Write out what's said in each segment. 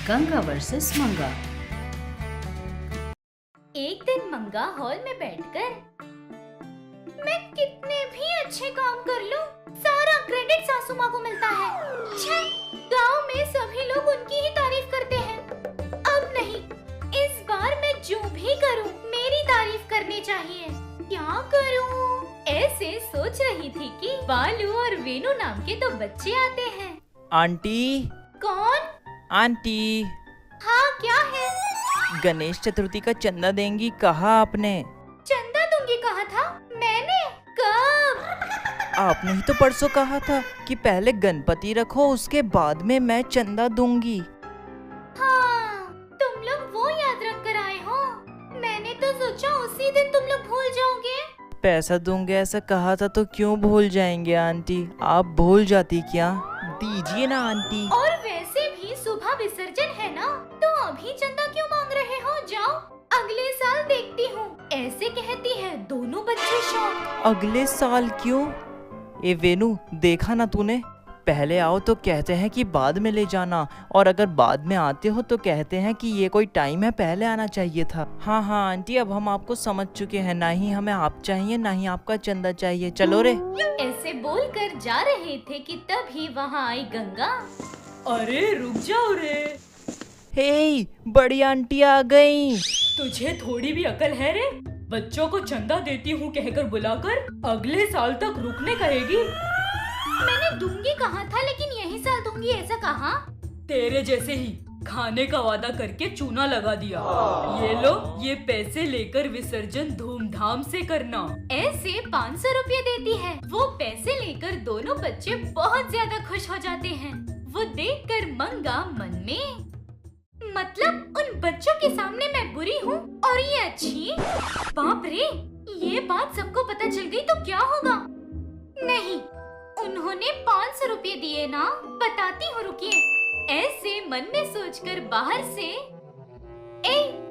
Ganga versus मंगा। एक दिन मंगा हॉल में बैठकर, मैं कितने भी अच्छे काम कर लूं, सारा क्रेडिट सासू माँ को मिलता है। छे, गांव में सभी लोग उनकी ही तारीफ करते हैं। अब नहीं, इस बार मैं जो भी करूं मेरी तारीफ करनी चाहिए। क्या करूं? ऐसे सोच रही थी कि बालू और वेणु नाम के दो बच्चे आते हैं। आंटी। कौन? आंटी। हाँ, क्या है? गणेश चतुर्थी का चंदा देंगी कहा आपने? चंदा दूंगी कहा था मैंने? कब? आपने ही तो परसों कहा था कि पहले गणपति रखो उसके बाद में मैं चंदा दूंगी। हाँ, तुम लोग वो याद रख कर आए हो। मैंने तो सोचा उसी दिन तुम लोग भूल जाओगे। पैसा दूंगे ऐसा कहा था तो क्यों भूल जाएंगे आंटी? आप भूल जाती क्या? दीजिए ना आंटी। और वैसे भी सुबह विसर्जन है ना, तो अभी चंदा क्यों मांग रहे हो? जाओ, अगले साल देखती हूँ, ऐसे कहती है दोनों बच्चे शौक। अगले साल क्यों? ए वेणु, देखा ना तूने, पहले आओ तो कहते हैं कि बाद में ले जाना, और अगर बाद में आते हो तो कहते हैं कि ये कोई टाइम है, पहले आना चाहिए था। हाँ हाँ आंटी, अब हम आपको समझ चुके हैं, ना ही हमें आप चाहिए ना ही आपका चंदा चाहिए, चलो रे। ऐसे बोलकर जा रहे थे कि तभी वहाँ आई गंगा। अरे रुक जाओ रे, हे, बड़ी आंटी आ गई। तुझे थोड़ी भी अकल है रे? बच्चों को चंदा देती हूँ कहकर बुलाकर अगले साल तक रुकने कहेगी? मैंने दूंगी कहा था, लेकिन यही साल दूंगी ऐसा कहा? तेरे जैसे ही खाने का वादा करके चूना लगा दिया। ये लो, ये पैसे लेकर विसर्जन धूमधाम से करना। ऐसे 500 रुपये देती है। वो पैसे लेकर दोनों बच्चे बहुत ज्यादा खुश हो जाते हैं। वो देखकर मंगा मन में, मतलब उन बच्चों के सामने मैं बुरी हूँ और ये अच्छी? बाप रे, ये बात सबको पता चल गई तो क्या होगा? नहीं, उन्होंने 500 रुपये दिए ना, बताती हूँ, रुकिए। ऐसे मन में सोचकर बाहर से,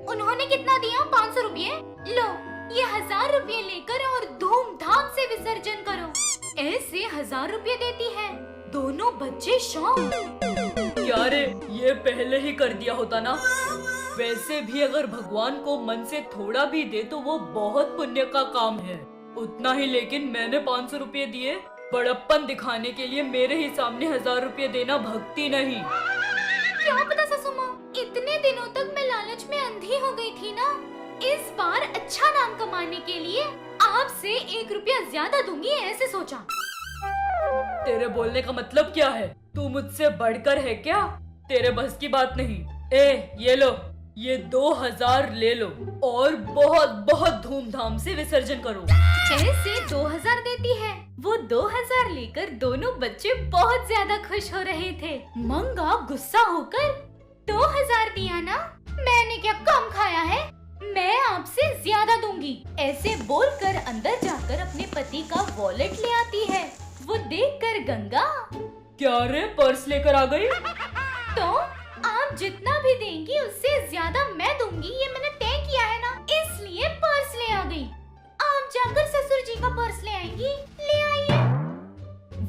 उन्होंने कितना दिया? 500 रुपये? लो, ये 1000 रुपये लेकर और धूमधाम से विसर्जन करो। ऐसे 1000 रुपये देती है। दोनों बच्चे शौक। क्या रे, ये पहले ही कर दिया होता ना। वैसे भी अगर भगवान को मन से थोड़ा भी दे तो वो बहुत पुण्य का काम है। उतना ही, लेकिन मैंने 500 रुपये दिए बड़प्पन दिखाने के लिए। मेरे ही सामने 1000 रुपये देना भक्ति नहीं। क्या पता ससुर माँ, इतने दिनों तक मैं लालच में अंधी हो गई थी ना। इस बार अच्छा नाम कमाने के लिए आपसे 1 रुपया ज्यादा दूंगी, ऐसे सोचा। तेरे बोलने का मतलब क्या है? तू मुझसे बढ़कर है क्या? तेरे बस की बात नहीं। ये लो, ये 2000 ले लो और बहुत बहुत धूमधाम से विसर्जन करो। ऐसे 2000 देती है। वो 2000 लेकर दोनों बच्चे बहुत ज्यादा खुश हो रहे थे। मंगा गुस्सा होकर, 2000 दिया ना, मैंने क्या कम खाया है? मैं आपसे ज्यादा दूंगी। ऐसे बोलकर अंदर जाकर अपने पति का वॉलेट ले आती है। वो देखकर गंगा, क्या रे, पर्स लेकर आ गई? तो आप जितना भी देंगी उससे ज्यादा मैं दूंगी, ये मैंने तय किया है ना, इसलिए पर्स ले आ गई। आप जाकर ससुर जी का पर्स ले आएंगी। ले आइए।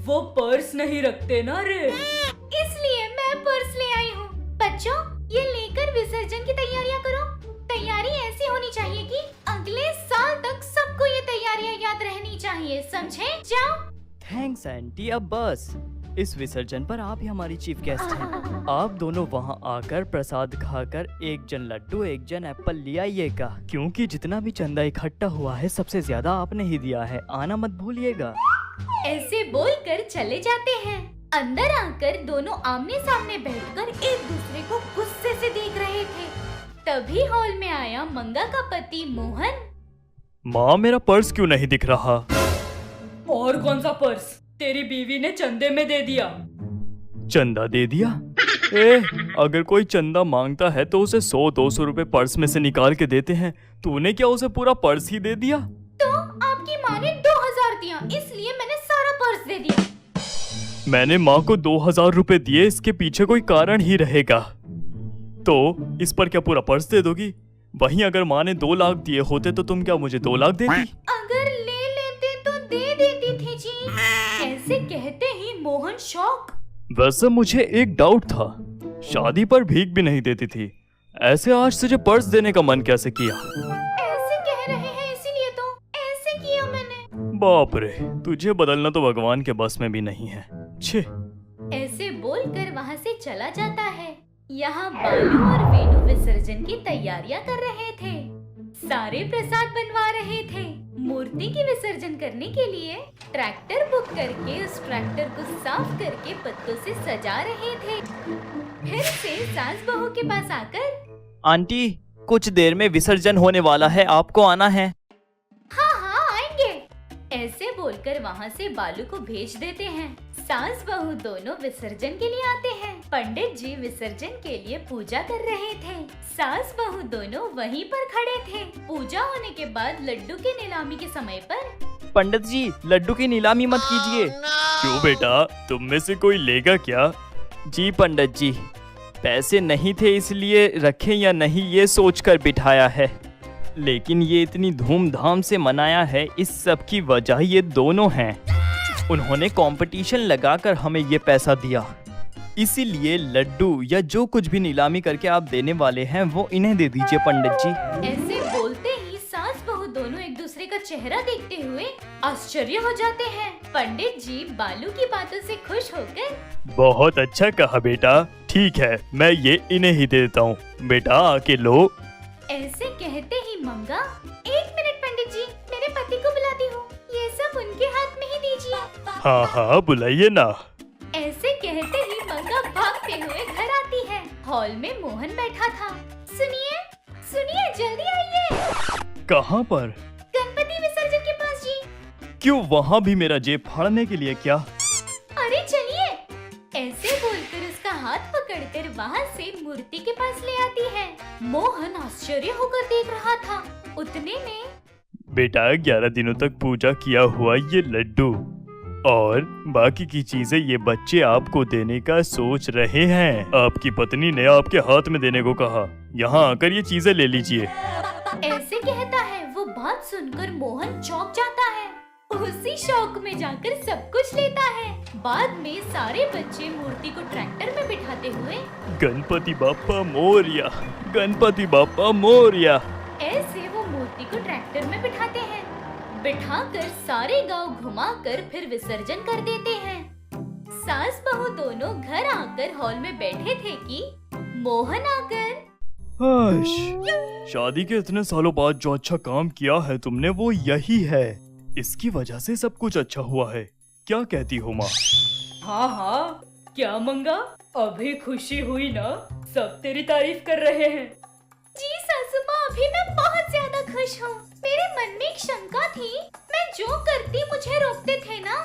वो पर्स नहीं रखते ना रे, इसलिए मैं पर्स ले आई हूँ। बच्चों, ये लेकर विसर्जन की तैयारियाँ करो। तैयारी ऐसी होनी चाहिए कि अगले साल तक सबको ये तैयारियाँ याद रहनी चाहिए, समझे? जाओ। थैंक्स आंटी, अब बस। इस विसर्जन पर आप ही हमारी चीफ गेस्ट हैं। आप दोनों वहां आकर प्रसाद खाकर एक जन लड्डू एक जन एप्पल ले आइएगा, क्योंकि जितना भी चंदा इकट्ठा हुआ है सबसे ज्यादा आपने ही दिया है। आना मत भूलिएगा। ऐसे बोलकर चले जाते हैं। अंदर आकर दोनों आमने सामने बैठकर एक दूसरे को गुस्से से देख रहे थे। तभी हॉल में आया मंगा का पति मोहन। माँ, मेरा पर्स क्यों नहीं दिख रहा? और कौन सा पर्स? तेरी बीवी ने चंदे में दे दिया। चंदा दे दिया? अगर कोई चंदा मांगता है तो उसे 100-200 रुपए पर्स में से निकाल के देते हैं। तूने क्या उसे पूरा पर्स ही दे दिया? तो आपकी माँ ने 2000 दिया, इसलिए मैंने सारा पर्स दे दिया। मैंने माँ को 2000 रुपए दिए, इसके पीछे कोई कारण ही रहेगा। तो इस पर क्या पूरा पर्स दे दोगी? वहीं अगर माँ ने 2 लाख दिए होते तो तुम क्या मुझे 2 लाख देती? अगर ले लेते तो दे देती थी जी। ऐसे कहते ही मोहन शौक। वैसे मुझे एक डाउट था, शादी पर भीख भी नहीं देती थी, ऐसे आज तुझे पर्स देने का मन कैसे किया? ऐसे कह रहे हैं इसीलिए तो ऐसे किया मैंने। बाप रे, तुझे बदलना तो भगवान के बस में भी नहीं है। छे। ऐसे बोलकर वहाँ से चला जाता है। यहाँ बालू और वेणु विसर्जन की तैयारियां कर रहे थे। सारे प्रसाद बनवा रहे थे। मूर्ति की विसर्जन करने के लिए ट्रैक्टर बुक करके उस ट्रैक्टर को साफ करके पत्तों से सजा रहे थे। फिर से सास बहू के पास आकर, आंटी, कुछ देर में विसर्जन होने वाला है, आपको आना है। हाँ हाँ आएंगे, ऐसे बोलकर वहाँ से बालू को भेज देते हैं। सास बहू दोनों विसर्जन के लिए आते हैं। पंडित जी विसर्जन के लिए पूजा कर रहे थे। सास बहू दोनों वहीं पर खड़े थे। पूजा होने के बाद लड्डू की नीलामी के समय पर, पंडित जी, लड्डू की नीलामी मत कीजिए। क्यों बेटा, तुम में से कोई लेगा क्या? जी पंडित जी, पैसे नहीं थे इसलिए रखें या नहीं ये सोचकर बिठाया है, लेकिन ये इतनी धूमधाम से मनाया है, इस सब की वजह ये दोनों हैं। उन्होंने कंपटीशन लगाकर हमें ये पैसा दिया, इसीलिए लड्डू या जो कुछ भी नीलामी करके आप देने वाले हैं वो इन्हें दे दीजिए पंडित जी। ऐसे बोलते ही सास बहू दोनों एक दूसरे का चेहरा देखते हुए आश्चर्य हो जाते हैं। पंडित जी बालू की बातों से खुश होकर, बहुत अच्छा कहा बेटा, ठीक है मैं ये इन्हें ही दे देता हूँ। बेटा आके लो। ऐसे कहते ही मंगा, एक मिनट पंडित जी, मेरे पति को बुलाती हूँ, ये सब उनके हाथ में ही दीजिए। हाँ हाँ बुलाइए ना। ऐसे कहते ही मंगा भागते हुए घर आती है। हॉल में मोहन बैठा था। सुनिए सुनिए, जल्दी आइए। कहाँ पर? गणपति विसर्जन के पास जी। क्यों, वहाँ भी मेरा जेब फाड़ने के लिए क्या? अरे चलिए। ऐसे बोलकर उसका हाथ पकड़कर वहाँ से मूर्ति के पास ले आती है। मोहन आश्चर्य होकर देख रहा था। उतने में, बेटा 11 दिनों तक पूजा किया हुआ ये लड्डू और बाकी की चीजें ये बच्चे आपको देने का सोच रहे हैं। आपकी पत्नी ने आपके हाथ में देने को कहा, यहाँ आकर ये चीजें ले लीजिए। ऐसे कहता है। वो बात सुनकर मोहन चौंक जाता है। उसी शौक में जाकर सब कुछ लेता है। बाद में सारे बच्चे मूर्ति को ट्रैक्टर में बिठाते हुए, गणपति बाप्पा मोरया, गणपति बाप्पा मोरया। ऐसे वो मूर्ति को ट्रैक्टर में बिठाते हैं। बिठाकर सारे गांव घुमाकर फिर विसर्जन कर देते हैं। सास बहू दोनों घर आकर हॉल में बैठे थे कि मोहन आकर, शादी के इतने सालों बाद जो अच्छा काम किया है तुमने वो यही है, इसकी वजह से सब कुछ अच्छा हुआ है। क्या कहती हो माँ? हाँ हाँ, क्या मंगा, अभी खुशी हुई ना? सब तेरी तारीफ कर रहे हैं। जी सासू माँ, अभी मैं बहुत ज्यादा खुश हूँ। मेरे मन में एक शंका थी, मैं जो करती मुझे रोकते थे ना,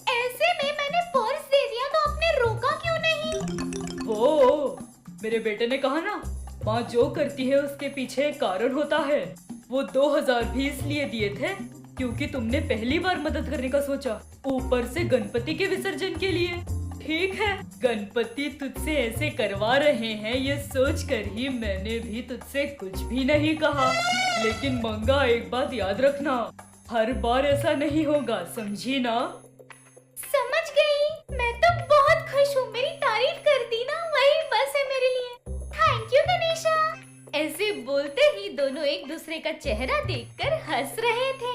ऐसे में मैंने पर्स दे दिया तो आपने रोका क्यों नहीं? वो मेरे बेटे ने कहा ना, माँ जो करती है उसके पीछे एक कारण होता है। वो 2000 भी इसलिए दिए थे क्योंकि तुमने पहली बार मदद करने का सोचा, ऊपर से गणपति के विसर्जन के लिए। ठीक है, गणपति तुझसे ऐसे करवा रहे हैं ये सोच कर ही मैंने भी तुझसे कुछ भी नहीं कहा। लेकिन मंगा एक बात याद रखना, हर बार ऐसा नहीं होगा, समझी ना? समझ गई, मैं तो बहुत खुश हूँ। मेरी तारीफ कर दी ना, वही बस है मेरे लिए। Thank you Ganesha. ऐसे बोलते ही दोनों एक दूसरे का चेहरा देखकर हंस रहे थे।